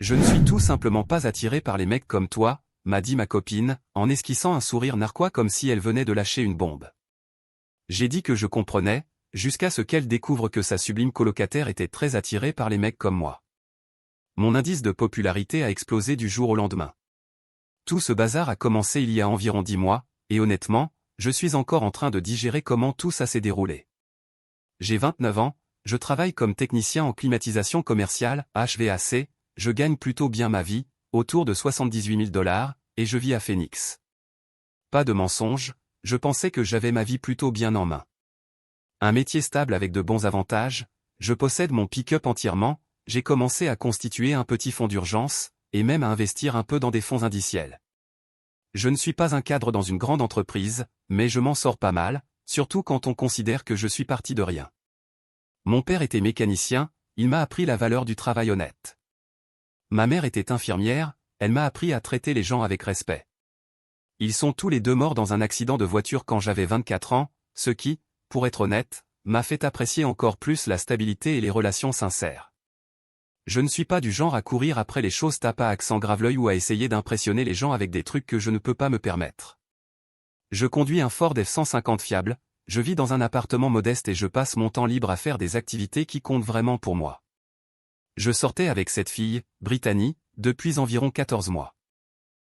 Je ne suis tout simplement pas attiré par les mecs comme toi, m'a dit ma copine, en esquissant un sourire narquois comme si elle venait de lâcher une bombe. J'ai dit que je comprenais, jusqu'à ce qu'elle découvre que sa sublime colocataire était très attirée par les mecs comme moi. Mon indice de popularité a explosé du jour au lendemain. Tout ce bazar a commencé il y a environ 10 mois, et honnêtement, je suis encore en train de digérer comment tout ça s'est déroulé. J'ai 29 ans, je travaille comme technicien en climatisation commerciale, HVAC, je gagne plutôt bien ma vie, autour de 78 000 $, et je vis à Phoenix. Pas de mensonge, je pensais que j'avais ma vie plutôt bien en main. Un métier stable avec de bons avantages, je possède mon pick-up entièrement, j'ai commencé à constituer un petit fonds d'urgence, et même à investir un peu dans des fonds indiciels. Je ne suis pas un cadre dans une grande entreprise, mais je m'en sors pas mal, surtout quand on considère que je suis parti de rien. Mon père était mécanicien, il m'a appris la valeur du travail honnête. Ma mère était infirmière, elle m'a appris à traiter les gens avec respect. Ils sont tous les deux morts dans un accident de voiture quand j'avais 24 ans, ce qui, pour être honnête, m'a fait apprécier encore plus la stabilité et les relations sincères. Je ne suis pas du genre à courir après les choses tape à accent grave l'œil ou à essayer d'impressionner les gens avec des trucs que je ne peux pas me permettre. Je conduis un Ford F-150 fiable, je vis dans un appartement modeste et je passe mon temps libre à faire des activités qui comptent vraiment pour moi. Je sortais avec cette fille, Brittany, depuis environ 14 mois.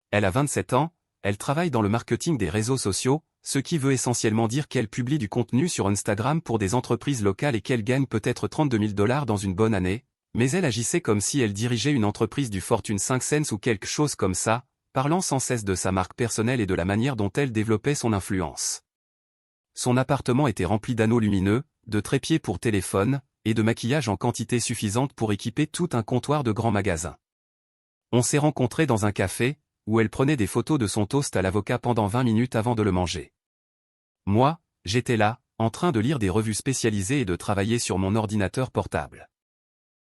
Elle a 27 ans, elle travaille dans le marketing des réseaux sociaux, ce qui veut essentiellement dire qu'elle publie du contenu sur Instagram pour des entreprises locales et qu'elle gagne peut-être 32 000 $ dans une bonne année, mais elle agissait comme si elle dirigeait une entreprise du Fortune 500 ou quelque chose comme ça, parlant sans cesse de sa marque personnelle et de la manière dont elle développait son influence. Son appartement était rempli d'anneaux lumineux, de trépieds pour téléphone, et de maquillage en quantité suffisante pour équiper tout un comptoir de grands magasins. On s'est rencontrés dans un café, où elle prenait des photos de son toast à l'avocat pendant 20 minutes avant de le manger. Moi, j'étais là, en train de lire des revues spécialisées et de travailler sur mon ordinateur portable.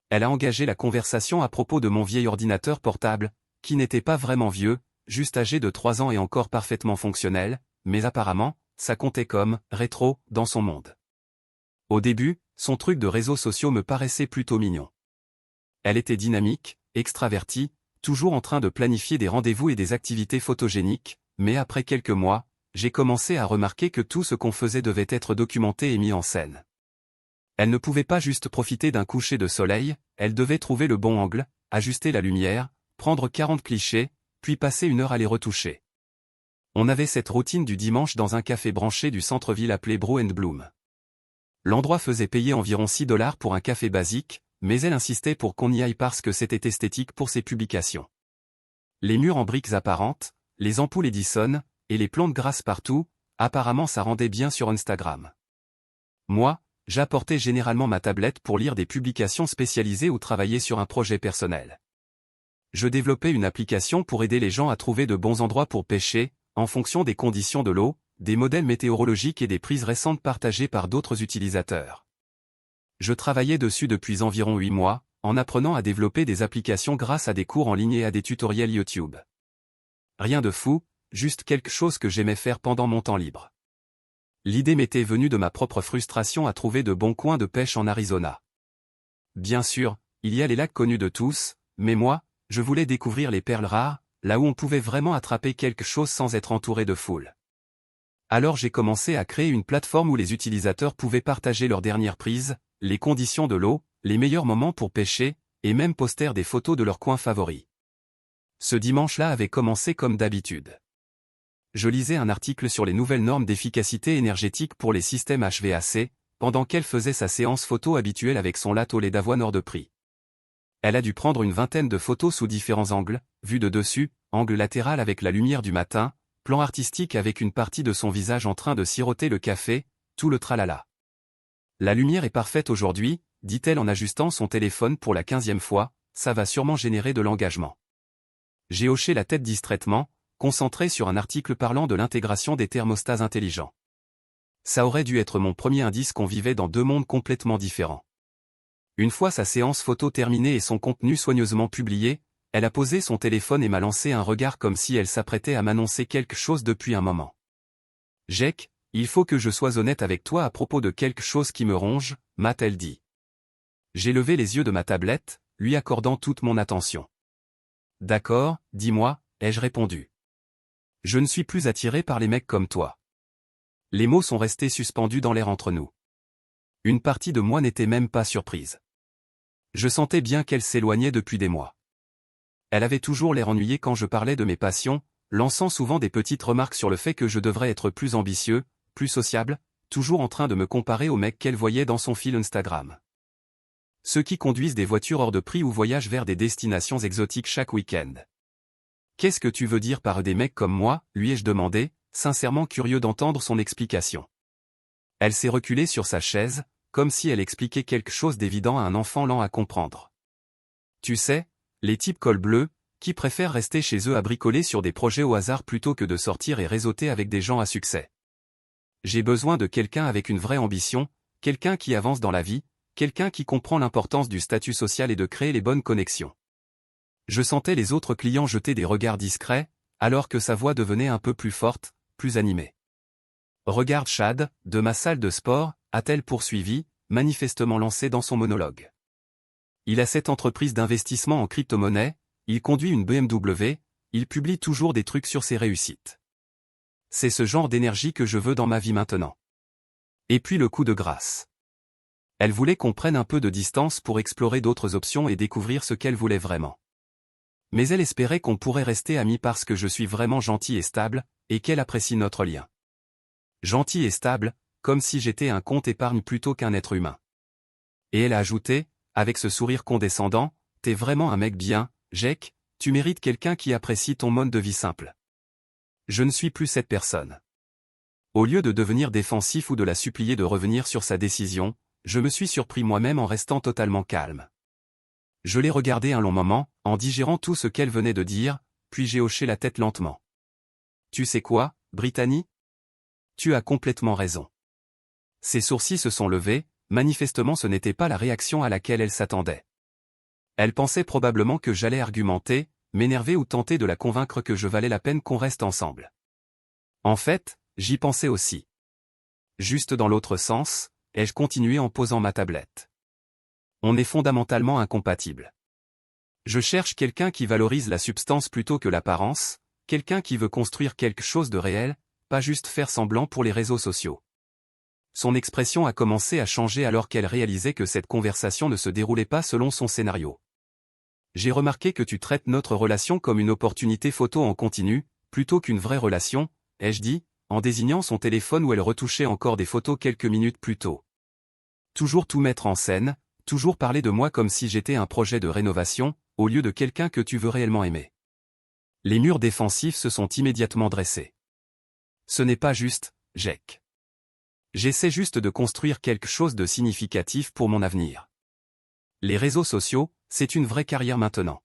Elle a engagé la conversation à propos de mon vieil ordinateur portable, qui n'était pas vraiment vieux, juste âgé de 3 ans et encore parfaitement fonctionnel, mais apparemment, ça comptait comme « rétro » dans son monde. Au début, son truc de réseaux sociaux me paraissait plutôt mignon. Elle était dynamique, extravertie, toujours en train de planifier des rendez-vous et des activités photogéniques, mais après quelques mois, j'ai commencé à remarquer que tout ce qu'on faisait devait être documenté et mis en scène. Elle ne pouvait pas juste profiter d'un coucher de soleil, elle devait trouver le bon angle, ajuster la lumière, prendre 40 clichés, puis passer 1 heure à les retoucher. On avait cette routine du dimanche dans un café branché du centre-ville appelé Brew & Bloom. L'endroit faisait payer environ 6 $ pour un café basique, mais elle insistait pour qu'on y aille parce que c'était esthétique pour ses publications. Les murs en briques apparentes, les ampoules Edison, et les plantes grasses partout, apparemment ça rendait bien sur Instagram. Moi, j'apportais généralement ma tablette pour lire des publications spécialisées ou travailler sur un projet personnel. Je développais une application pour aider les gens à trouver de bons endroits pour pêcher, en fonction des conditions de l'eau, des modèles météorologiques et des prises récentes partagées par d'autres utilisateurs. Je travaillais dessus depuis environ 8 mois, en apprenant à développer des applications grâce à des cours en ligne et à des tutoriels YouTube. Rien de fou, juste quelque chose que j'aimais faire pendant mon temps libre. L'idée m'était venue de ma propre frustration à trouver de bons coins de pêche en Arizona. Bien sûr, il y a les lacs connus de tous, mais moi, je voulais découvrir les perles rares, là où on pouvait vraiment attraper quelque chose sans être entouré de foule. Alors j'ai commencé à créer une plateforme où les utilisateurs pouvaient partager leurs dernières prises, les conditions de l'eau, les meilleurs moments pour pêcher, et même poster des photos de leurs coins favoris. Ce dimanche-là avait commencé comme d'habitude. Je lisais un article sur les nouvelles normes d'efficacité énergétique pour les systèmes HVAC, pendant qu'elle faisait sa séance photo habituelle avec son latte au lait d'avoine hors de prix. Elle a dû prendre une vingtaine de photos sous différents angles, vue de dessus, angle latéral avec la lumière du matin, plan artistique avec une partie de son visage en train de siroter le café, tout le tralala. La lumière est parfaite aujourd'hui, dit-elle en ajustant son téléphone pour la 15e fois, ça va sûrement générer de l'engagement. J'ai hoché la tête distraitement, concentré sur un article parlant de l'intégration des thermostats intelligents. Ça aurait dû être mon premier indice qu'on vivait dans 2 mondes complètement différents. Une fois sa séance photo terminée et son contenu soigneusement publié, elle a posé son téléphone et m'a lancé un regard comme si elle s'apprêtait à m'annoncer quelque chose depuis un moment. « Jake, il faut que je sois honnête avec toi à propos de quelque chose qui me ronge » m'a-t-elle dit. J'ai levé les yeux de ma tablette, lui accordant toute mon attention. D'accord, dis-moi, ai-je répondu. Je ne suis plus attiré par les mecs comme toi. Les mots sont restés suspendus dans l'air entre nous. Une partie de moi n'était même pas surprise. Je sentais bien qu'elle s'éloignait depuis des mois. Elle avait toujours l'air ennuyée quand je parlais de mes passions, lançant souvent des petites remarques sur le fait que je devrais être plus ambitieux, plus sociable, toujours en train de me comparer aux mecs qu'elle voyait dans son fil Instagram. Ceux qui conduisent des voitures hors de prix ou voyagent vers des destinations exotiques chaque week-end. Qu'est-ce que tu veux dire par des mecs comme moi, lui ai-je demandé, sincèrement curieux d'entendre son explication. Elle s'est reculée sur sa chaise, comme si elle expliquait quelque chose d'évident à un enfant lent à comprendre. Tu sais, les types col bleu, qui préfèrent rester chez eux à bricoler sur des projets au hasard plutôt que de sortir et réseauter avec des gens à succès. J'ai besoin de quelqu'un avec une vraie ambition, quelqu'un qui avance dans la vie, quelqu'un qui comprend l'importance du statut social et de créer les bonnes connexions. Je sentais les autres clients jeter des regards discrets, alors que sa voix devenait un peu plus forte, plus animée. Regarde Chad, de ma salle de sport, a-t-elle poursuivi, manifestement lancée dans son monologue. Il a cette entreprise d'investissement en crypto-monnaie, il conduit une BMW, il publie toujours des trucs sur ses réussites. C'est ce genre d'énergie que je veux dans ma vie maintenant. Et puis le coup de grâce. Elle voulait qu'on prenne un peu de distance pour explorer d'autres options et découvrir ce qu'elle voulait vraiment. Mais elle espérait qu'on pourrait rester amis parce que je suis vraiment gentil et stable, et qu'elle apprécie notre lien. Gentil et stable, comme si j'étais un compte épargne plutôt qu'un être humain. Et elle a ajouté, avec ce sourire condescendant, t'es vraiment un mec bien, Jake, tu mérites quelqu'un qui apprécie ton mode de vie simple. Je ne suis plus cette personne. Au lieu de devenir défensif ou de la supplier de revenir sur sa décision, je me suis surpris moi-même en restant totalement calme. Je l'ai regardé un long moment, en digérant tout ce qu'elle venait de dire, puis j'ai hoché la tête lentement. Tu sais quoi, Brittany ? Tu as complètement raison. Ses sourcils se sont levés, manifestement ce n'était pas la réaction à laquelle elle s'attendait. Elle pensait probablement que j'allais argumenter, m'énerver ou tenter de la convaincre que je valais la peine qu'on reste ensemble. En fait, j'y pensais aussi. Juste dans l'autre sens, ai-je continué en posant ma tablette. On est fondamentalement incompatibles. Je cherche quelqu'un qui valorise la substance plutôt que l'apparence, quelqu'un qui veut construire quelque chose de réel, pas juste faire semblant pour les réseaux sociaux. Son expression a commencé à changer alors qu'elle réalisait que cette conversation ne se déroulait pas selon son scénario. J'ai remarqué que tu traites notre relation comme une opportunité photo en continu, plutôt qu'une vraie relation, ai-je dit, en désignant son téléphone où elle retouchait encore des photos quelques minutes plus tôt. Toujours tout mettre en scène, toujours parler de moi comme si j'étais un projet de rénovation, au lieu de quelqu'un que tu veux réellement aimer. Les murs défensifs se sont immédiatement dressés. Ce n'est pas juste, Jake. J'essaie juste de construire quelque chose de significatif pour mon avenir. Les réseaux sociaux, c'est une vraie carrière maintenant.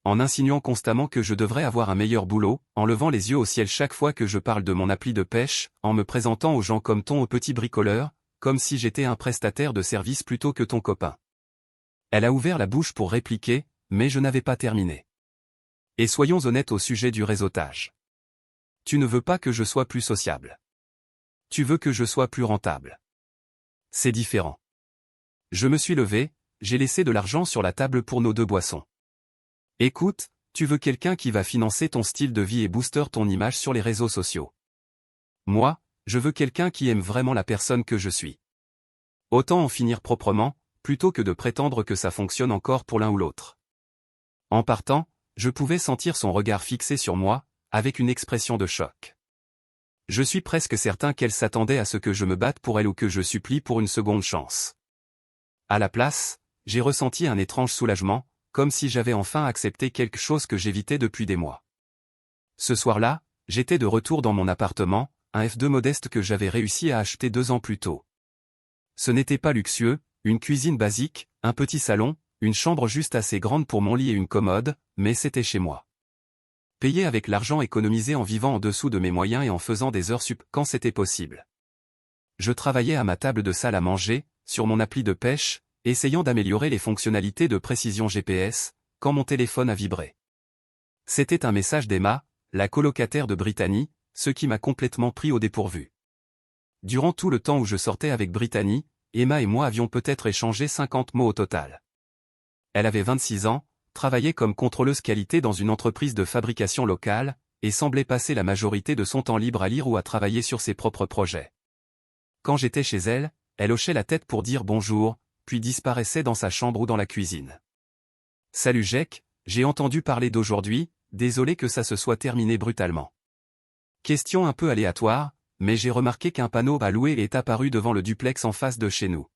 En insinuant constamment que je devrais avoir un meilleur boulot, en levant les yeux au ciel chaque fois que je parle de mon appli de pêche, en me présentant aux gens comme ton petit bricoleur, comme si j'étais un prestataire de service plutôt que ton copain. Elle a ouvert la bouche pour répliquer, mais je n'avais pas terminé. Et soyons honnêtes au sujet du réseautage. Tu ne veux pas que je sois plus sociable. Tu veux que je sois plus rentable. C'est différent. Je me suis levé, j'ai laissé de l'argent sur la table pour nos 2 boissons. Écoute, tu veux quelqu'un qui va financer ton style de vie et booster ton image sur les réseaux sociaux. Moi, je veux quelqu'un qui aime vraiment la personne que je suis. Autant en finir proprement, plutôt que de prétendre que ça fonctionne encore pour l'un ou l'autre. En partant, je pouvais sentir son regard fixé sur moi, avec une expression de choc. Je suis presque certain qu'elle s'attendait à ce que je me batte pour elle ou que je supplie pour une seconde chance. À la place, j'ai ressenti un étrange soulagement, comme si j'avais enfin accepté quelque chose que j'évitais depuis des mois. Ce soir-là, j'étais de retour dans mon appartement, un F2 modeste que j'avais réussi à acheter 2 ans plus tôt. Ce n'était pas luxueux, une cuisine basique, un petit salon, une chambre juste assez grande pour mon lit et une commode, mais c'était chez moi. Payé avec l'argent économisé en vivant en dessous de mes moyens et en faisant des heures sup quand c'était possible. Je travaillais à ma table de salle à manger, sur mon appli de pêche, essayant d'améliorer les fonctionnalités de précision GPS, quand mon téléphone a vibré. C'était un message d'Emma, la colocataire de Brittany, ce qui m'a complètement pris au dépourvu. Durant tout le temps où je sortais avec Brittany, Emma et moi avions peut-être échangé 50 mots au total. Elle avait 26 ans, travaillait comme contrôleuse qualité dans une entreprise de fabrication locale, et semblait passer la majorité de son temps libre à lire ou à travailler sur ses propres projets. Quand j'étais chez elle, elle hochait la tête pour dire bonjour, puis disparaissait dans sa chambre ou dans la cuisine. Salut Jack, j'ai entendu parler d'aujourd'hui, désolé que ça se soit terminé brutalement. Question un peu aléatoire, mais j'ai remarqué qu'un panneau à louer est apparu devant le duplex en face de chez nous.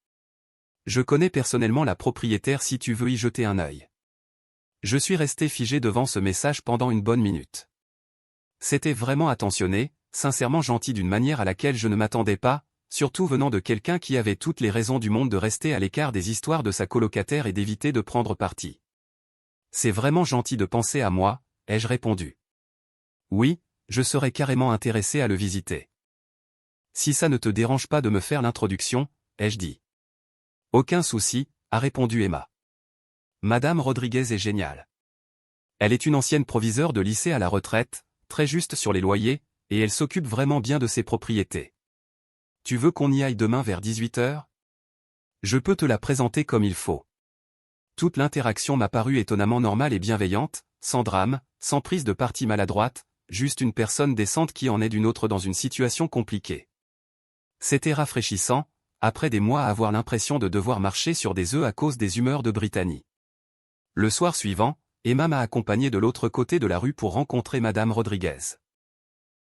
Je connais personnellement la propriétaire si tu veux y jeter un œil. Je suis resté figé devant ce message pendant une bonne minute. C'était vraiment attentionné, sincèrement gentil d'une manière à laquelle je ne m'attendais pas, surtout venant de quelqu'un qui avait toutes les raisons du monde de rester à l'écart des histoires de sa colocataire et d'éviter de prendre parti. C'est vraiment gentil de penser à moi, ai-je répondu. Oui, je serais carrément intéressé à le visiter. Si ça ne te dérange pas de me faire l'introduction, ai-je dit. Aucun souci, a répondu Emma. Madame Rodriguez est géniale. Elle est une ancienne proviseure de lycée à la retraite, très juste sur les loyers, et elle s'occupe vraiment bien de ses propriétés. Tu veux qu'on y aille demain vers 18 h? Je peux te la présenter comme il faut. Toute l'interaction m'a paru étonnamment normale et bienveillante, sans drame, sans prise de parti maladroite, juste une personne décente qui en est d'une autre dans une situation compliquée. C'était rafraîchissant, après des mois à avoir l'impression de devoir marcher sur des œufs à cause des humeurs de Brittany. Le soir suivant, Emma m'a accompagné de l'autre côté de la rue pour rencontrer Madame Rodriguez.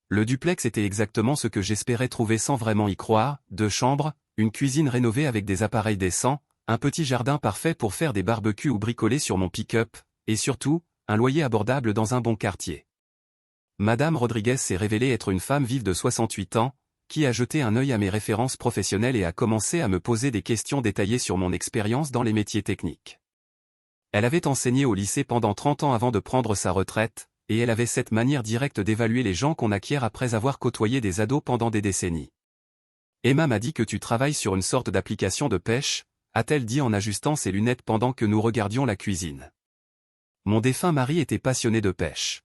Le duplex était exactement ce que j'espérais trouver sans vraiment y croire, 2 chambres, une cuisine rénovée avec des appareils décents, un petit jardin parfait pour faire des barbecues ou bricoler sur mon pick-up, et surtout, un loyer abordable dans un bon quartier. Madame Rodriguez s'est révélée être une femme vive de 68 ans, qui a jeté un œil à mes références professionnelles et a commencé à me poser des questions détaillées sur mon expérience dans les métiers techniques. Elle avait enseigné au lycée pendant 30 ans avant de prendre sa retraite, et elle avait cette manière directe d'évaluer les gens qu'on acquiert après avoir côtoyé des ados pendant des décennies. Emma m'a dit que tu travailles sur une sorte d'application de pêche, a-t-elle dit en ajustant ses lunettes pendant que nous regardions la cuisine. Mon défunt mari était passionné de pêche.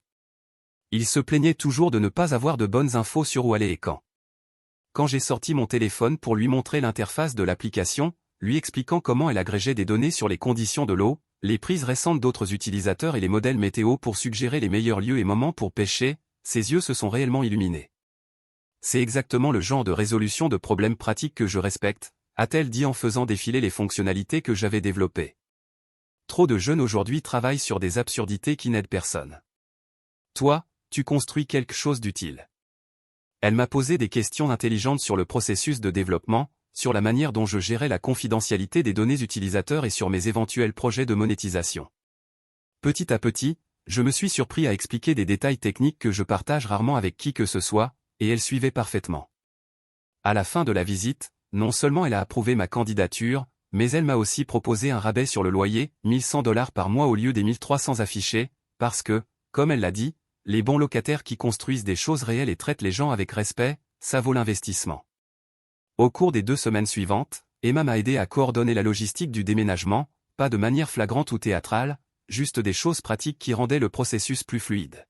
Il se plaignait toujours de ne pas avoir de bonnes infos sur où aller et quand. Quand j'ai sorti mon téléphone pour lui montrer l'interface de l'application, lui expliquant comment elle agrégeait des données sur les conditions de l'eau, les prises récentes d'autres utilisateurs et les modèles météo pour suggérer les meilleurs lieux et moments pour pêcher, ses yeux se sont réellement illuminés. C'est exactement le genre de résolution de problèmes pratiques que je respecte, a-t-elle dit en faisant défiler les fonctionnalités que j'avais développées. Trop de jeunes aujourd'hui travaillent sur des absurdités qui n'aident personne. Toi, tu construis quelque chose d'utile. Elle m'a posé des questions intelligentes sur le processus de développement, sur la manière dont je gérais la confidentialité des données utilisateurs et sur mes éventuels projets de monétisation. Petit à petit, je me suis surpris à expliquer des détails techniques que je partage rarement avec qui que ce soit, et elle suivait parfaitement. À la fin de la visite, non seulement elle a approuvé ma candidature, mais elle m'a aussi proposé un rabais sur le loyer, 1100 $ par mois au lieu des 1300 affichés, parce que, comme elle l'a dit, les bons locataires qui construisent des choses réelles et traitent les gens avec respect, ça vaut l'investissement. Au cours des 2 semaines suivantes, Emma m'a aidé à coordonner la logistique du déménagement, pas de manière flagrante ou théâtrale, juste des choses pratiques qui rendaient le processus plus fluide.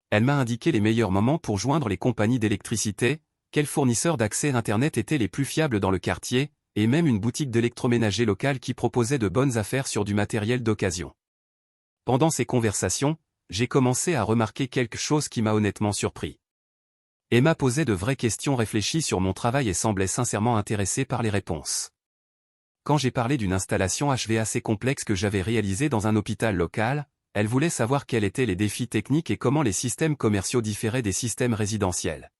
Elle m'a indiqué les meilleurs moments pour joindre les compagnies d'électricité, quels fournisseurs d'accès Internet étaient les plus fiables dans le quartier, et même une boutique d'électroménager locale qui proposait de bonnes affaires sur du matériel d'occasion. Pendant ces conversations, j'ai commencé à remarquer quelque chose qui m'a honnêtement surpris. Emma posait de vraies questions réfléchies sur mon travail et semblait sincèrement intéressée par les réponses. Quand j'ai parlé d'une installation HV assez complexe que j'avais réalisée dans un hôpital local, elle voulait savoir quels étaient les défis techniques et comment les systèmes commerciaux différaient des systèmes résidentiels.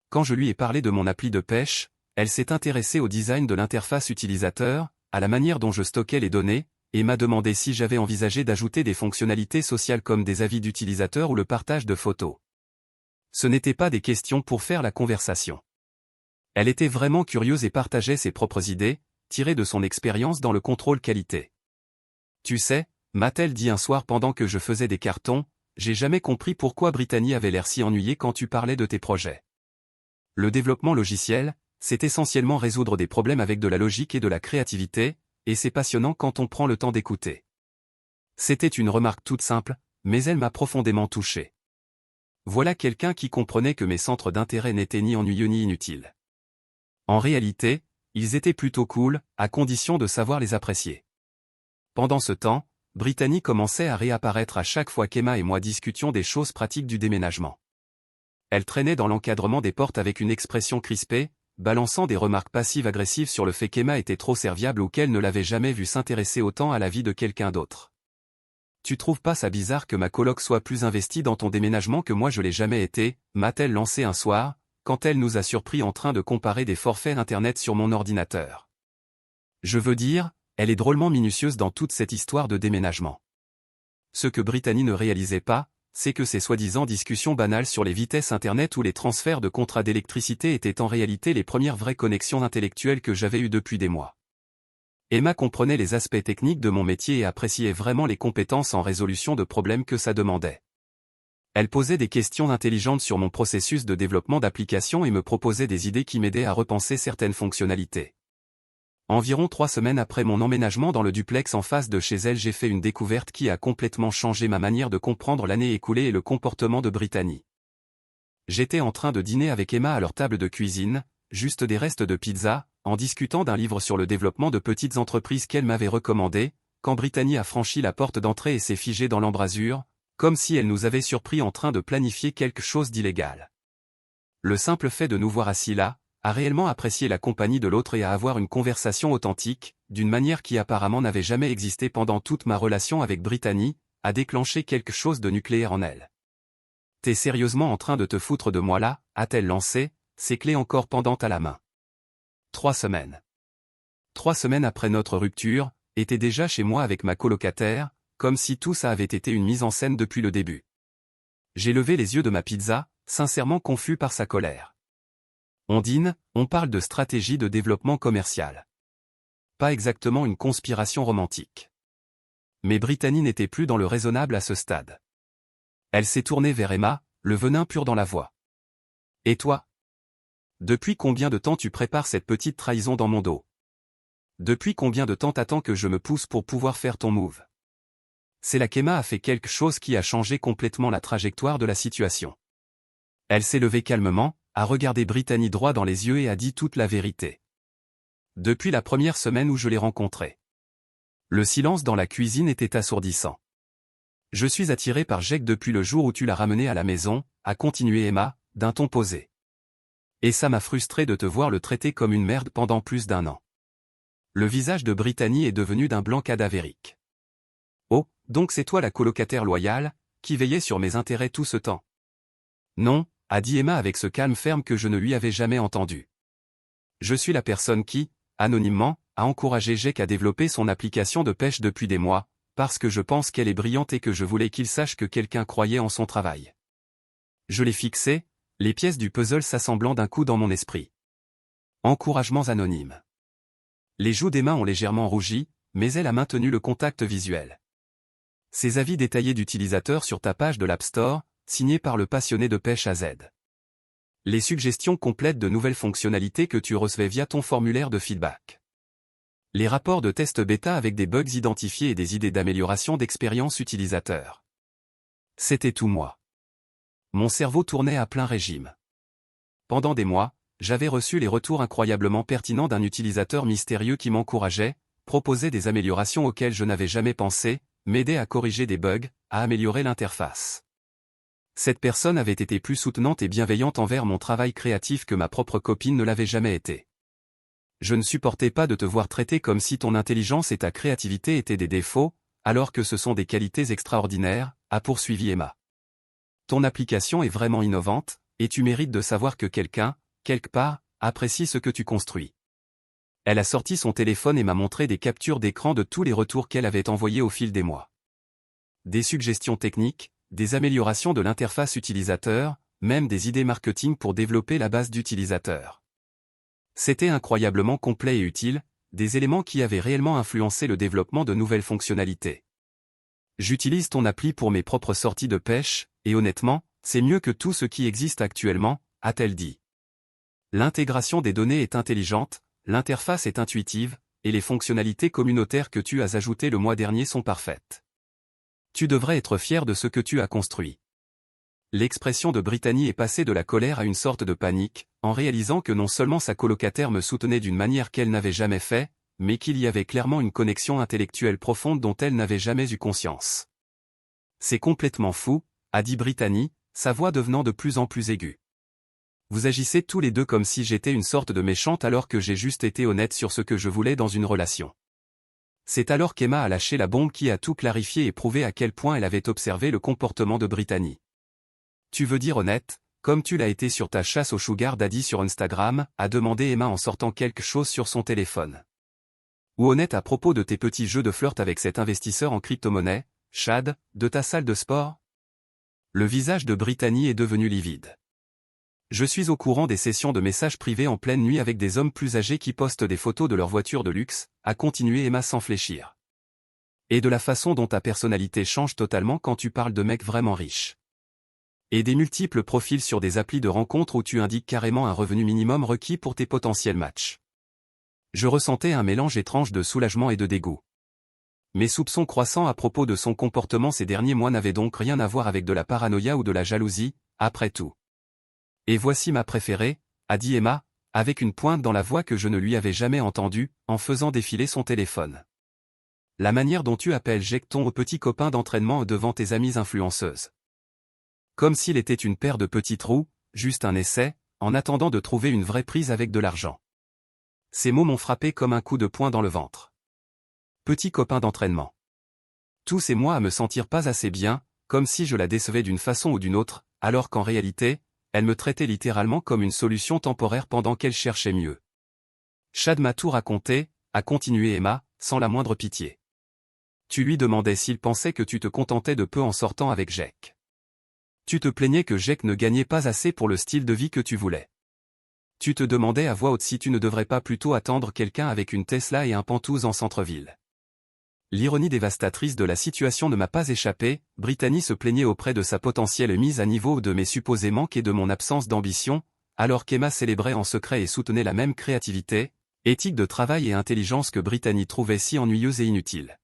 Quand je lui ai parlé de mon appli de pêche, elle s'est intéressée au design de l'interface utilisateur, à la manière dont je stockais les données, et m'a demandé si j'avais envisagé d'ajouter des fonctionnalités sociales comme des avis d'utilisateurs ou le partage de photos. Ce n'étaient pas des questions pour faire la conversation. Elle était vraiment curieuse et partageait ses propres idées, tirées de son expérience dans le contrôle qualité. Tu sais, m'a-t-elle dit un soir pendant que je faisais des cartons, j'ai jamais compris pourquoi Brittany avait l'air si ennuyée quand tu parlais de tes projets. Le développement logiciel, c'est essentiellement résoudre des problèmes avec de la logique et de la créativité, et c'est passionnant quand on prend le temps d'écouter. C'était une remarque toute simple, mais elle m'a profondément touché. Voilà quelqu'un qui comprenait que mes centres d'intérêt n'étaient ni ennuyeux ni inutiles. En réalité, ils étaient plutôt cool, à condition de savoir les apprécier. Pendant ce temps, Brittany commençait à réapparaître à chaque fois qu'Emma et moi discutions des choses pratiques du déménagement. Elle traînait dans l'encadrement des portes avec une expression crispée, balançant des remarques passives-agressives sur le fait qu'Emma était trop serviable ou qu'elle ne l'avait jamais vue s'intéresser autant à la vie de quelqu'un d'autre. Tu trouves pas ça bizarre que ma coloc soit plus investie dans ton déménagement que moi je l'ai jamais été, m'a-t-elle lancé un soir, quand elle nous a surpris en train de comparer des forfaits internet sur mon ordinateur. Je veux dire, elle est drôlement minutieuse dans toute cette histoire de déménagement. Ce que Brittany ne réalisait pas, c'est que ces soi-disant discussions banales sur les vitesses internet ou les transferts de contrats d'électricité étaient en réalité les premières vraies connexions intellectuelles que j'avais eues depuis des mois. Emma comprenait les aspects techniques de mon métier et appréciait vraiment les compétences en résolution de problèmes que ça demandait. Elle posait des questions intelligentes sur mon processus de développement d'applications et me proposait des idées qui m'aidaient à repenser certaines fonctionnalités. Environ 3 semaines après mon emménagement dans le duplex en face de chez elle, j'ai fait une découverte qui a complètement changé ma manière de comprendre l'année écoulée et le comportement de Brittany. J'étais en train de dîner avec Emma à leur table de cuisine, juste des restes de pizza, en discutant d'un livre sur le développement de petites entreprises qu'elle m'avait recommandé, quand Brittany a franchi la porte d'entrée et s'est figée dans l'embrasure, comme si elle nous avait surpris en train de planifier quelque chose d'illégal. Le simple fait de nous voir assis là, à réellement apprécier la compagnie de l'autre et à avoir une conversation authentique, d'une manière qui apparemment n'avait jamais existé pendant toute ma relation avec Brittany, a déclenché quelque chose de nucléaire en elle. « T'es sérieusement en train de te foutre de moi là ?» a-t-elle lancé, ses clés encore pendantes à la main. 3 semaines. 3 semaines après notre rupture, était déjà chez moi avec ma colocataire, comme si tout ça avait été une mise en scène depuis le début. J'ai levé les yeux de ma pizza, sincèrement confus par sa colère. On dîne, on parle de stratégie de développement commercial. Pas exactement une conspiration romantique. Mais Brittany n'était plus dans le raisonnable à ce stade. Elle s'est tournée vers Emma, le venin pur dans la voix. « Et toi ? Depuis combien de temps tu prépares cette petite trahison dans mon dos ? Depuis combien de temps t'attends que je me pousse pour pouvoir faire ton move ? » C'est là qu'Emma a fait quelque chose qui a changé complètement la trajectoire de la situation. Elle s'est levée calmement, a regardé Brittany droit dans les yeux et a dit toute la vérité. Depuis la première semaine où je l'ai rencontrée. Le silence dans la cuisine était assourdissant. Je suis attiré par Jake depuis le jour où tu l'as ramené à la maison, a continué Emma, d'un ton posé. Et ça m'a frustré de te voir le traiter comme une merde pendant plus d'1 an. Le visage de Brittany est devenu d'un blanc cadavérique. Oh, donc c'est toi la colocataire loyale, qui veillait sur mes intérêts tout ce temps. Non, a dit Emma avec ce calme ferme que je ne lui avais jamais entendu. Je suis la personne qui, anonymement, a encouragé Jake à développer son application de pêche depuis des mois, parce que je pense qu'elle est brillante et que je voulais qu'il sache que quelqu'un croyait en son travail. Je l'ai fixé, les pièces du puzzle s'assemblant d'un coup dans mon esprit. Encouragements anonymes. Les joues d'Emma ont légèrement rougi, mais elle a maintenu le contact visuel. Ses avis détaillés d'utilisateurs sur ta page de l'App Store, signés par le passionné de pêche à Z. Les suggestions complètes de nouvelles fonctionnalités que tu recevais via ton formulaire de feedback. Les rapports de test bêta avec des bugs identifiés et des idées d'amélioration d'expérience utilisateur. C'était tout moi. Mon cerveau tournait à plein régime. Pendant des mois, j'avais reçu les retours incroyablement pertinents d'un utilisateur mystérieux qui m'encourageait, proposait des améliorations auxquelles je n'avais jamais pensé, m'aidait à corriger des bugs, à améliorer l'interface. Cette personne avait été plus soutenante et bienveillante envers mon travail créatif que ma propre copine ne l'avait jamais été. Je ne supportais pas de te voir traiter comme si ton intelligence et ta créativité étaient des défauts, alors que ce sont des qualités extraordinaires, a poursuivi Emma. Ton application est vraiment innovante, et tu mérites de savoir que quelqu'un, quelque part, apprécie ce que tu construis. Elle a sorti son téléphone et m'a montré des captures d'écran de tous les retours qu'elle avait envoyés au fil des mois. Des suggestions techniques, des améliorations de l'interface utilisateur, même des idées marketing pour développer la base d'utilisateurs. C'était incroyablement complet et utile, des éléments qui avaient réellement influencé le développement de nouvelles fonctionnalités. J'utilise ton appli pour mes propres sorties de pêche, et honnêtement, c'est mieux que tout ce qui existe actuellement, a-t-elle dit. L'intégration des données est intelligente, l'interface est intuitive, et les fonctionnalités communautaires que tu as ajoutées le mois dernier sont parfaites. Tu devrais être fier de ce que tu as construit. L'expression de Brittany est passée de la colère à une sorte de panique, en réalisant que non seulement sa colocataire me soutenait d'une manière qu'elle n'avait jamais fait, mais qu'il y avait clairement une connexion intellectuelle profonde dont elle n'avait jamais eu conscience. C'est complètement fou, a dit Brittany, sa voix devenant de plus en plus aiguë. Vous agissez tous les deux comme si j'étais une sorte de méchante alors que j'ai juste été honnête sur ce que je voulais dans une relation. C'est alors qu'Emma a lâché la bombe qui a tout clarifié et prouvé à quel point elle avait observé le comportement de Brittany. Tu veux dire honnête, comme tu l'as été sur ta chasse au sugar daddy sur Instagram, a demandé Emma en sortant quelque chose sur son téléphone. Ou honnête à propos de tes petits jeux de flirt avec cet investisseur en crypto-monnaie, Chad, de ta salle de sport? Le visage de Brittany est devenu livide. Je suis au courant des sessions de messages privés en pleine nuit avec des hommes plus âgés qui postent des photos de leur voiture de luxe, a continué Emma sans fléchir. Et de la façon dont ta personnalité change totalement quand tu parles de mecs vraiment riches. Et des multiples profils sur des applis de rencontres où tu indiques carrément un revenu minimum requis pour tes potentiels matchs. Je ressentais un mélange étrange de soulagement et de dégoût. Mes soupçons croissants à propos de son comportement ces derniers mois n'avaient donc rien à voir avec de la paranoïa ou de la jalousie, après tout. Et voici ma préférée, a dit Emma, avec une pointe dans la voix que je ne lui avais jamais entendue, en faisant défiler son téléphone. La manière dont tu appelles Jake ton petit copain d'entraînement devant tes amies influenceuses. Comme s'il était une paire de petits trous, juste un essai, en attendant de trouver une vraie prise avec de l'argent. Ces mots m'ont frappé comme un coup de poing dans le ventre. Petit copain d'entraînement. Tous ces mois à me sentir pas assez bien, comme si je la décevais d'une façon ou d'une autre, alors qu'en réalité, elle me traitait littéralement comme une solution temporaire pendant qu'elle cherchait mieux. Chad m'a tout raconté, a continué Emma, sans la moindre pitié. Tu lui demandais s'il pensait que tu te contentais de peu en sortant avec Jake. Tu te plaignais que Jake ne gagnait pas assez pour le style de vie que tu voulais. Tu te demandais à voix haute si tu ne devrais pas plutôt attendre quelqu'un avec une Tesla et un Pantouz en centre-ville. L'ironie dévastatrice de la situation ne m'a pas échappé, Brittany se plaignait auprès de sa potentielle mise à niveau de mes supposés manques et de mon absence d'ambition, alors qu'Emma célébrait en secret et soutenait la même créativité, éthique de travail et intelligence que Brittany trouvait si ennuyeuse et inutile.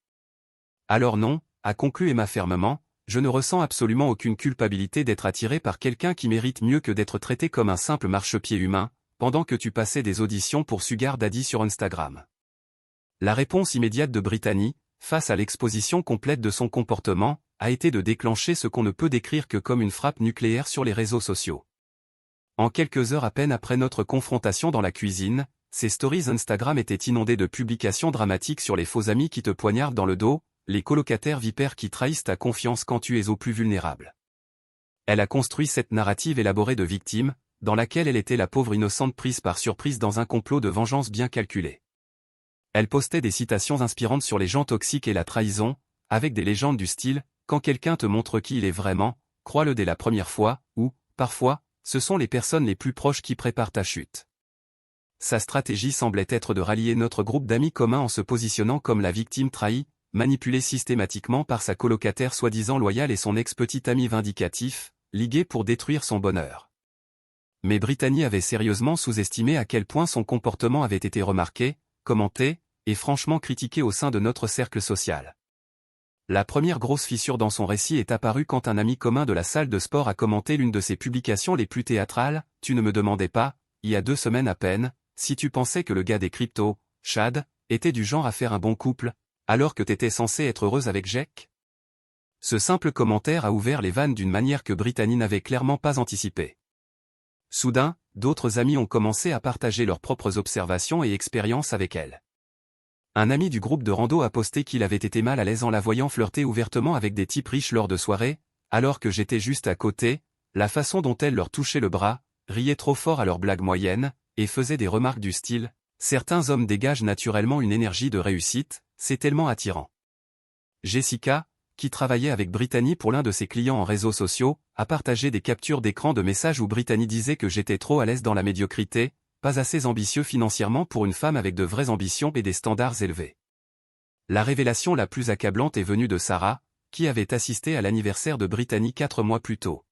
Alors non, a conclu Emma fermement, je ne ressens absolument aucune culpabilité d'être attiré par quelqu'un qui mérite mieux que d'être traité comme un simple marchepied humain, pendant que tu passais des auditions pour Sugar Daddy sur Instagram. La réponse immédiate de Brittany, face à l'exposition complète de son comportement, a été de déclencher ce qu'on ne peut décrire que comme une frappe nucléaire sur les réseaux sociaux. En quelques heures à peine après notre confrontation dans la cuisine, ses stories Instagram étaient inondées de publications dramatiques sur les faux amis qui te poignardent dans le dos, les colocataires vipères qui trahissent ta confiance quand tu es au plus vulnérable. Elle a construit cette narrative élaborée de victime, dans laquelle elle était la pauvre innocente prise par surprise dans un complot de vengeance bien calculé. Elle postait des citations inspirantes sur les gens toxiques et la trahison, avec des légendes du style « Quand quelqu'un te montre qui il est vraiment, crois-le dès la première fois » ou « Parfois, ce sont les personnes les plus proches qui préparent ta chute ». Sa stratégie semblait être de rallier notre groupe d'amis communs en se positionnant comme la victime trahie, manipulée systématiquement par sa colocataire soi-disant loyale et son ex-petit ami vindicatif, ligué pour détruire son bonheur. Mais Brittany avait sérieusement sous-estimé à quel point son comportement avait été remarqué, commenté, et franchement critiqué au sein de notre cercle social. La première grosse fissure dans son récit est apparue quand un ami commun de la salle de sport a commenté l'une de ses publications les plus théâtrales, « Tu ne me demandais pas, il y a 2 semaines à peine, si tu pensais que le gars des cryptos, Chad, était du genre à faire un bon couple, alors que t'étais censé être heureuse avec Jake ?» Ce simple commentaire a ouvert les vannes d'une manière que Brittany n'avait clairement pas anticipée. Soudain, d'autres amis ont commencé à partager leurs propres observations et expériences avec elle. Un ami du groupe de rando a posté qu'il avait été mal à l'aise en la voyant flirter ouvertement avec des types riches lors de soirées, alors que j'étais juste à côté, la façon dont elle leur touchait le bras, riait trop fort à leurs blagues moyennes, et faisait des remarques du style « Certains hommes dégagent naturellement une énergie de réussite, c'est tellement attirant. » Jessica, qui travaillait avec Brittany pour l'un de ses clients en réseaux sociaux, a partagé des captures d'écran de messages où Brittany disait que j'étais trop à l'aise dans la médiocrité, pas assez ambitieux financièrement pour une femme avec de vraies ambitions et des standards élevés. La révélation la plus accablante est venue de Sarah, qui avait assisté à l'anniversaire de Brittany 4 mois plus tôt.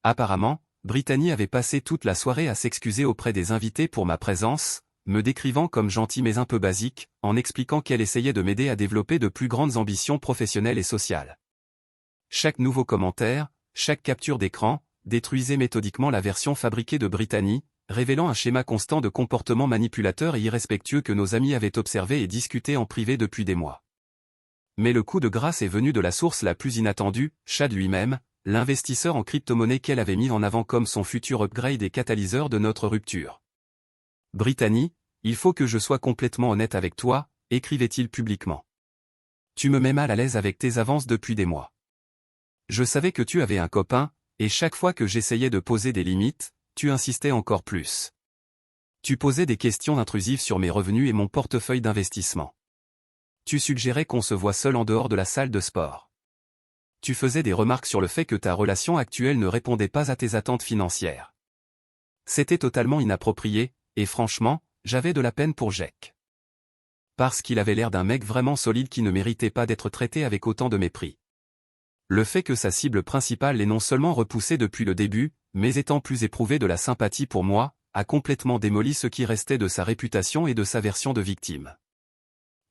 Apparemment, Brittany avait passé toute la soirée à s'excuser auprès des invités pour ma présence, me décrivant comme gentil mais un peu basique, en expliquant qu'elle essayait de m'aider à développer de plus grandes ambitions professionnelles et sociales. Chaque nouveau commentaire, chaque capture d'écran, détruisait méthodiquement la version fabriquée de Brittany, révélant un schéma constant de comportement manipulateur et irrespectueux que nos amis avaient observé et discuté en privé depuis des mois. Mais le coup de grâce est venu de la source la plus inattendue, Chad lui-même, l'investisseur en crypto-monnaie qu'elle avait mis en avant comme son futur upgrade et catalyseur de notre rupture. « Brittany, il faut que je sois complètement honnête avec toi », écrivait-il publiquement. « Tu me mets mal à l'aise avec tes avances depuis des mois. Je savais que tu avais un copain, et chaque fois que j'essayais de poser des limites, tu insistais encore plus. Tu posais des questions intrusives sur mes revenus et mon portefeuille d'investissement. Tu suggérais qu'on se voit seul en dehors de la salle de sport. Tu faisais des remarques sur le fait que ta relation actuelle ne répondait pas à tes attentes financières. C'était totalement inapproprié, et franchement, j'avais de la peine pour Jack. Parce qu'il avait l'air d'un mec vraiment solide qui ne méritait pas d'être traité avec autant de mépris. Le fait que sa cible principale l'ait non seulement repoussé depuis le début, mais étant plus éprouvé de la sympathie pour moi, a complètement démoli ce qui restait de sa réputation et de sa version de victime.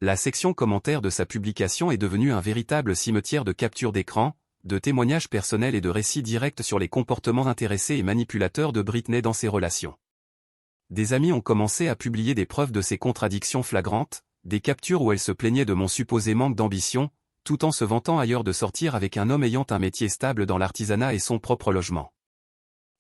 La section commentaires de sa publication est devenue un véritable cimetière de captures d'écran, de témoignages personnels et de récits directs sur les comportements intéressés et manipulateurs de Brittany dans ses relations. Des amis ont commencé à publier des preuves de ses contradictions flagrantes, des captures où elle se plaignait de mon supposé manque d'ambition, tout en se vantant ailleurs de sortir avec un homme ayant un métier stable dans l'artisanat et son propre logement.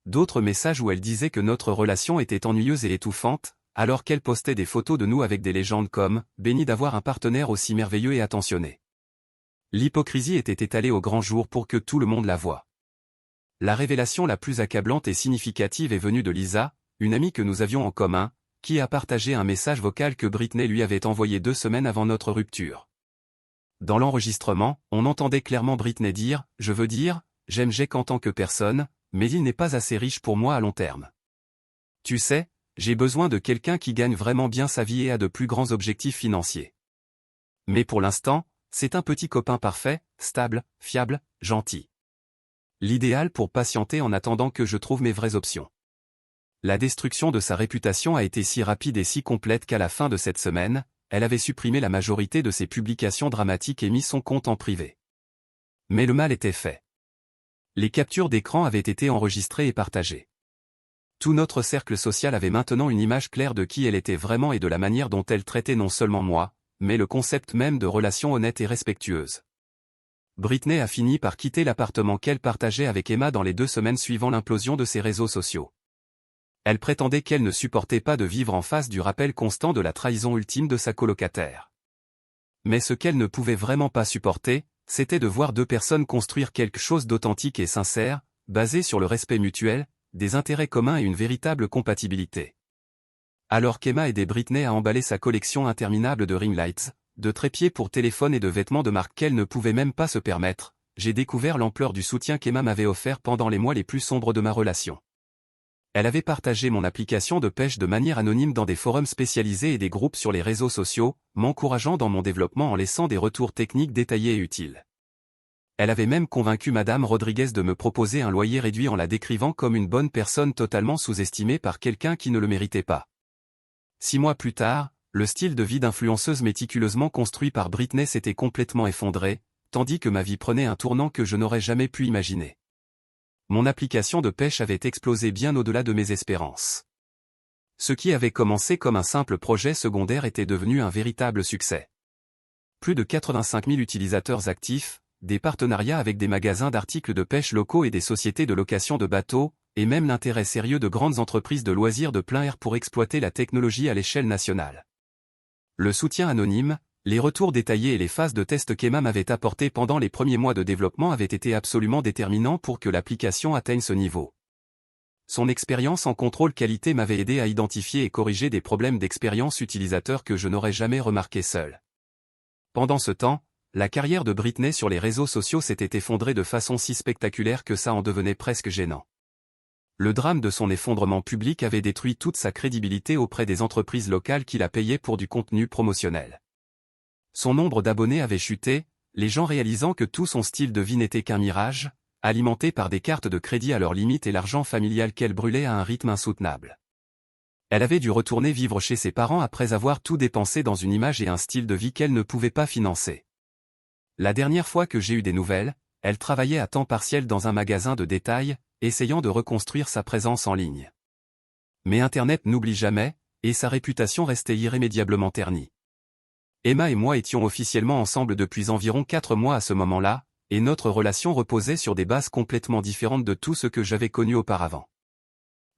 D'autres messages où elle disait que notre relation était ennuyeuse et étouffante, alors qu'elle postait des photos de nous avec des légendes comme « béni d'avoir un partenaire aussi merveilleux et attentionné ». L'hypocrisie était étalée au grand jour pour que tout le monde la voie. La révélation la plus accablante et significative est venue de Lisa, une amie que nous avions en commun, qui a partagé un message vocal que Brittany lui avait envoyé 2 semaines avant notre rupture. Dans l'enregistrement, on entendait clairement Brittany dire « Je veux dire, j'aime Jack en tant que personne, mais il n'est pas assez riche pour moi à long terme. Tu sais, j'ai besoin de quelqu'un qui gagne vraiment bien sa vie et a de plus grands objectifs financiers. Mais pour l'instant, c'est un petit copain parfait, stable, fiable, gentil. L'idéal pour patienter en attendant que je trouve mes vraies options. » La destruction de sa réputation a été si rapide et si complète qu'à la fin de cette semaine, elle avait supprimé la majorité de ses publications dramatiques et mis son compte en privé. Mais le mal était fait. Les captures d'écran avaient été enregistrées et partagées. Tout notre cercle social avait maintenant une image claire de qui elle était vraiment et de la manière dont elle traitait non seulement moi, mais le concept même de relation honnête et respectueuse. Brittany a fini par quitter l'appartement qu'elle partageait avec Emma dans les 2 semaines suivant l'implosion de ses réseaux sociaux. Elle prétendait qu'elle ne supportait pas de vivre en face du rappel constant de la trahison ultime de sa colocataire. Mais ce qu'elle ne pouvait vraiment pas supporter, c'était de voir 2 personnes construire quelque chose d'authentique et sincère, basé sur le respect mutuel, des intérêts communs et une véritable compatibilité. Alors qu'Emma aidait Brittany à emballer sa collection interminable de ring lights, de trépieds pour téléphone et de vêtements de marque qu'elle ne pouvait même pas se permettre, j'ai découvert l'ampleur du soutien qu'Emma m'avait offert pendant les mois les plus sombres de ma relation. Elle avait partagé mon application de pêche de manière anonyme dans des forums spécialisés et des groupes sur les réseaux sociaux, m'encourageant dans mon développement en laissant des retours techniques détaillés et utiles. Elle avait même convaincu Madame Rodriguez de me proposer un loyer réduit en la décrivant comme une bonne personne totalement sous-estimée par quelqu'un qui ne le méritait pas. 6 mois plus tard, le style de vie d'influenceuse méticuleusement construit par Brittany s'était complètement effondré, tandis que ma vie prenait un tournant que je n'aurais jamais pu imaginer. Mon application de pêche avait explosé bien au-delà de mes espérances. Ce qui avait commencé comme un simple projet secondaire était devenu un véritable succès. Plus de 85 000 utilisateurs actifs, des partenariats avec des magasins d'articles de pêche locaux et des sociétés de location de bateaux, et même l'intérêt sérieux de grandes entreprises de loisirs de plein air pour exploiter la technologie à l'échelle nationale. Le soutien anonyme, les retours détaillés et les phases de test qu'Emma m'avait apportées pendant les premiers mois de développement avaient été absolument déterminants pour que l'application atteigne ce niveau. Son expérience en contrôle qualité m'avait aidé à identifier et corriger des problèmes d'expérience utilisateur que je n'aurais jamais remarqués seul. Pendant ce temps, la carrière de Brittany sur les réseaux sociaux s'était effondrée de façon si spectaculaire que ça en devenait presque gênant. Le drame de son effondrement public avait détruit toute sa crédibilité auprès des entreprises locales qui la payaient pour du contenu promotionnel. Son nombre d'abonnés avait chuté, les gens réalisant que tout son style de vie n'était qu'un mirage, alimenté par des cartes de crédit à leurs limites et l'argent familial qu'elle brûlait à un rythme insoutenable. Elle avait dû retourner vivre chez ses parents après avoir tout dépensé dans une image et un style de vie qu'elle ne pouvait pas financer. La dernière fois que j'ai eu des nouvelles, elle travaillait à temps partiel dans un magasin de détail, essayant de reconstruire sa présence en ligne. Mais Internet n'oublie jamais, et sa réputation restait irrémédiablement ternie. Emma et moi étions officiellement ensemble depuis environ 4 mois à ce moment-là, et notre relation reposait sur des bases complètement différentes de tout ce que j'avais connu auparavant.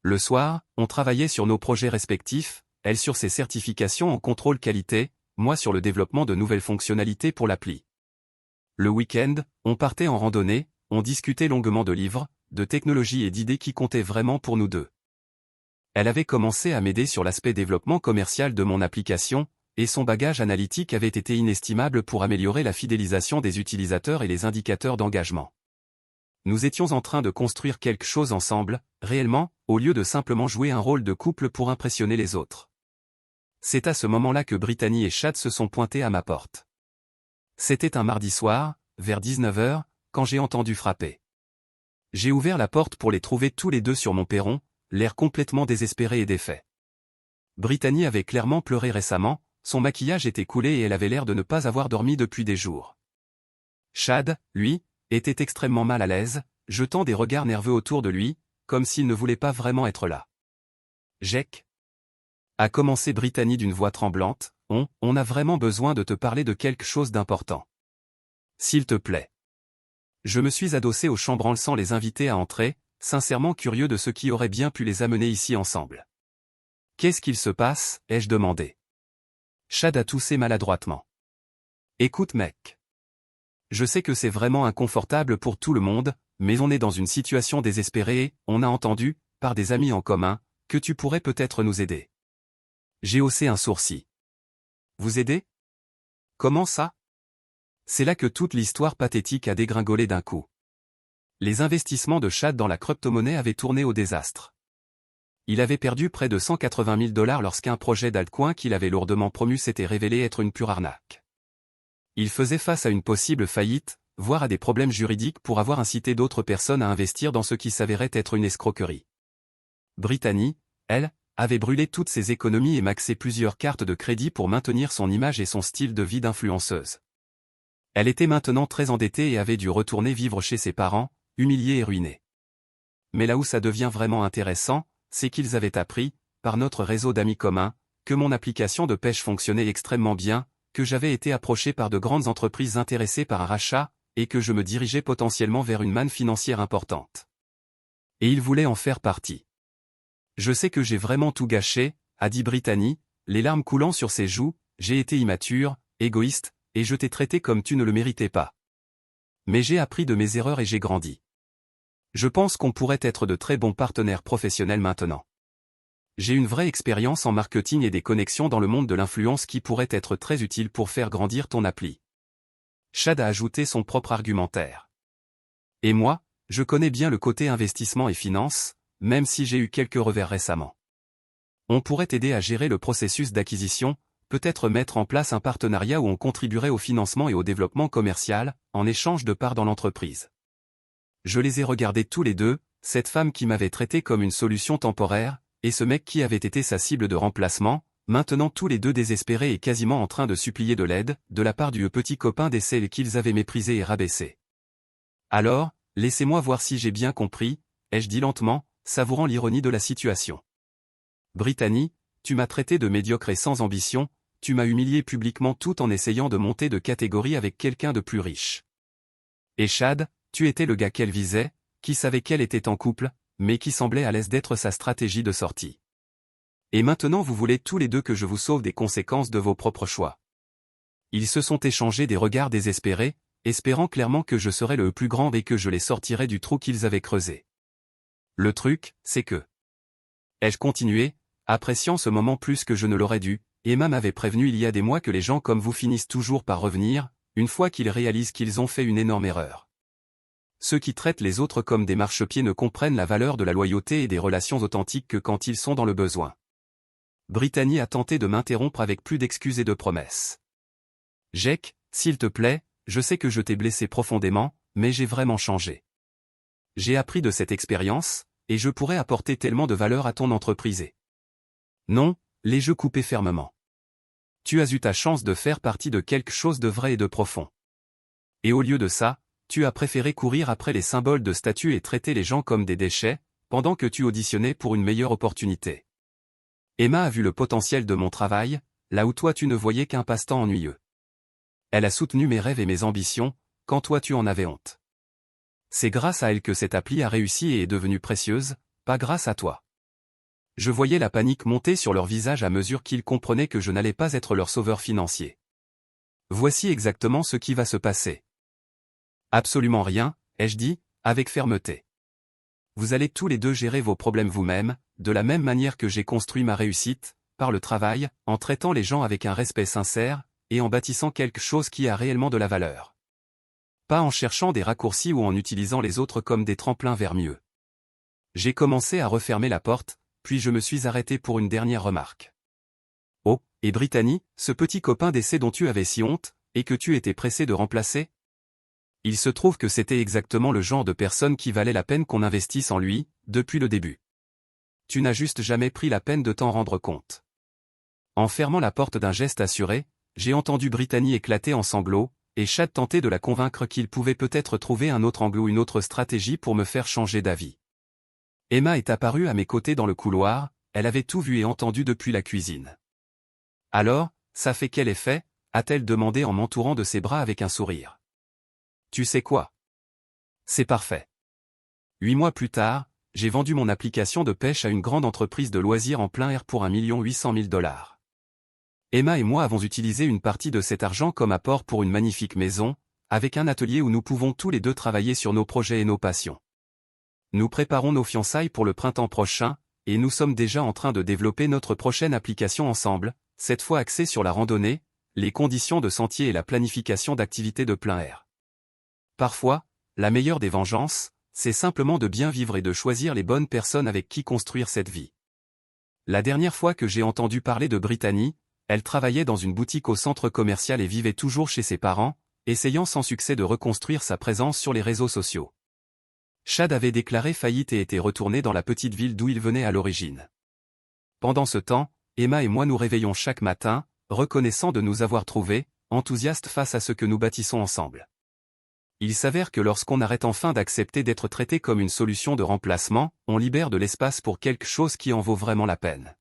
Le soir, on travaillait sur nos projets respectifs, elle sur ses certifications en contrôle qualité, moi sur le développement de nouvelles fonctionnalités pour l'appli. Le week-end, on partait en randonnée, on discutait longuement de livres, de technologies et d'idées qui comptaient vraiment pour nous deux. Elle avait commencé à m'aider sur l'aspect développement commercial de mon application, et son bagage analytique avait été inestimable pour améliorer la fidélisation des utilisateurs et les indicateurs d'engagement. Nous étions en train de construire quelque chose ensemble, réellement, au lieu de simplement jouer un rôle de couple pour impressionner les autres. C'est à ce moment-là que Brittany et Chad se sont pointés à ma porte. C'était un mardi soir, vers 19 h, quand j'ai entendu frapper. J'ai ouvert la porte pour les trouver tous les deux sur mon perron, l'air complètement désespéré et défait. Brittany avait clairement pleuré récemment, son maquillage était coulé et elle avait l'air de ne pas avoir dormi depuis des jours. Chad, lui, était extrêmement mal à l'aise, jetant des regards nerveux autour de lui, comme s'il ne voulait pas vraiment être là. « Jake » a commencé Brittany d'une voix tremblante, « on a vraiment besoin de te parler de quelque chose d'important. S'il te plaît. » Je me suis adossé au chambranle sans les inviter à entrer, sincèrement curieux de ce qui aurait bien pu les amener ici ensemble. « Qu'est-ce qu'il se passe ?» ai-je demandé. Chad a toussé maladroitement. « Écoute mec. Je sais que c'est vraiment inconfortable pour tout le monde, mais on est dans une situation désespérée et, on a entendu, par des amis en commun, que tu pourrais peut-être nous aider. » J'ai haussé un sourcil. « Vous aider ? Comment ça ? » C'est là que toute l'histoire pathétique a dégringolé d'un coup. Les investissements de Chad dans la crypto-monnaie avaient tourné au désastre. Il avait perdu près de 180 000 $ lorsqu'un projet d'altcoin qu'il avait lourdement promu s'était révélé être une pure arnaque. Il faisait face à une possible faillite, voire à des problèmes juridiques pour avoir incité d'autres personnes à investir dans ce qui s'avérait être une escroquerie. Brittany, elle, avait brûlé toutes ses économies et maxé plusieurs cartes de crédit pour maintenir son image et son style de vie d'influenceuse. Elle était maintenant très endettée et avait dû retourner vivre chez ses parents, humiliée et ruinée. Mais là où ça devient vraiment intéressant, c'est qu'ils avaient appris, par notre réseau d'amis communs, que mon application de pêche fonctionnait extrêmement bien, que j'avais été approché par de grandes entreprises intéressées par un rachat, et que je me dirigeais potentiellement vers une manne financière importante. Et ils voulaient en faire partie. Je sais que j'ai vraiment tout gâché, a dit Brittany, les larmes coulant sur ses joues, j'ai été immature, égoïste, et je t'ai traité comme tu ne le méritais pas. Mais j'ai appris de mes erreurs et j'ai grandi. Je pense qu'on pourrait être de très bons partenaires professionnels maintenant. J'ai une vraie expérience en marketing et des connexions dans le monde de l'influence qui pourraient être très utiles pour faire grandir ton appli. Chad a ajouté son propre argumentaire. Et moi, je connais bien le côté investissement et finance, même si j'ai eu quelques revers récemment. On pourrait t'aider à gérer le processus d'acquisition, peut-être mettre en place un partenariat où on contribuerait au financement et au développement commercial, en échange de parts dans l'entreprise. Je les ai regardés tous les deux, cette femme qui m'avait traité comme une solution temporaire, et ce mec qui avait été sa cible de remplacement, maintenant tous les deux désespérés et quasiment en train de supplier de l'aide, de la part du petit copain des celles qu'ils avaient méprisé et rabaissé. Alors, laissez-moi voir si j'ai bien compris, ai-je dit lentement, savourant l'ironie de la situation. Brittany, tu m'as traité de médiocre et sans ambition, tu m'as humilié publiquement tout en essayant de monter de catégorie avec quelqu'un de plus riche. Et Chad, tu étais le gars qu'elle visait, qui savait qu'elle était en couple, mais qui semblait à l'aise d'être sa stratégie de sortie. Et maintenant vous voulez tous les deux que je vous sauve des conséquences de vos propres choix. Ils se sont échangés des regards désespérés, espérant clairement que je serais le plus grand et que je les sortirais du trou qu'ils avaient creusé. Le truc, c'est que... ai-je continué, appréciant ce moment plus que je ne l'aurais dû, Emma m'avait prévenu il y a des mois que les gens comme vous finissent toujours par revenir, une fois qu'ils réalisent qu'ils ont fait une énorme erreur. Ceux qui traitent les autres comme des marchepieds ne comprennent la valeur de la loyauté et des relations authentiques que quand ils sont dans le besoin. Brittany a tenté de m'interrompre avec plus d'excuses et de promesses. Jake, s'il te plaît, je sais que je t'ai blessé profondément, mais j'ai vraiment changé. J'ai appris de cette expérience, et je pourrais apporter tellement de valeur à ton entreprise. Non, les jeux coupés fermement. Tu as eu ta chance de faire partie de quelque chose de vrai et de profond. Et au lieu de ça, tu as préféré courir après les symboles de statut et traiter les gens comme des déchets, pendant que tu auditionnais pour une meilleure opportunité. Emma a vu le potentiel de mon travail, là où toi tu ne voyais qu'un passe-temps ennuyeux. Elle a soutenu mes rêves et mes ambitions, quand toi tu en avais honte. C'est grâce à elle que cette appli a réussi et est devenue précieuse, pas grâce à toi. Je voyais la panique monter sur leur visage à mesure qu'ils comprenaient que je n'allais pas être leur sauveur financier. Voici exactement ce qui va se passer. Absolument rien, ai-je dit, avec fermeté. Vous allez tous les deux gérer vos problèmes vous-même, de la même manière que j'ai construit ma réussite, par le travail, en traitant les gens avec un respect sincère, et en bâtissant quelque chose qui a réellement de la valeur. Pas en cherchant des raccourcis ou en utilisant les autres comme des tremplins vers mieux. J'ai commencé à refermer la porte, puis je me suis arrêté pour une dernière remarque. Oh, et Brittany, ce petit copain d'essai dont tu avais si honte, et que tu étais pressé de remplacer? Il se trouve que c'était exactement le genre de personne qui valait la peine qu'on investisse en lui, depuis le début. Tu n'as juste jamais pris la peine de t'en rendre compte. En fermant la porte d'un geste assuré, j'ai entendu Brittany éclater en sanglots, et Chad tenter de la convaincre qu'il pouvait peut-être trouver un autre angle ou une autre stratégie pour me faire changer d'avis. Emma est apparue à mes côtés dans le couloir, elle avait tout vu et entendu depuis la cuisine. Alors, ça fait quel effet? A-t-elle demandé en m'entourant de ses bras avec un sourire. Tu sais quoi? C'est parfait. 8 mois plus tard, j'ai vendu mon application de pêche à une grande entreprise de loisirs en plein air pour 1 800 000 $. Emma et moi avons utilisé une partie de cet argent comme apport pour une magnifique maison, avec un atelier où nous pouvons tous les deux travailler sur nos projets et nos passions. Nous préparons nos fiançailles pour le printemps prochain, et nous sommes déjà en train de développer notre prochaine application ensemble, cette fois axée sur la randonnée, les conditions de sentier et la planification d'activités de plein air. Parfois, la meilleure des vengeances, c'est simplement de bien vivre et de choisir les bonnes personnes avec qui construire cette vie. La dernière fois que j'ai entendu parler de Brittany, elle travaillait dans une boutique au centre commercial et vivait toujours chez ses parents, essayant sans succès de reconstruire sa présence sur les réseaux sociaux. Chad avait déclaré faillite et était retourné dans la petite ville d'où il venait à l'origine. Pendant ce temps, Emma et moi nous réveillons chaque matin, reconnaissants de nous avoir trouvés, enthousiastes face à ce que nous bâtissons ensemble. Il s'avère que lorsqu'on arrête enfin d'accepter d'être traité comme une solution de remplacement, on libère de l'espace pour quelque chose qui en vaut vraiment la peine.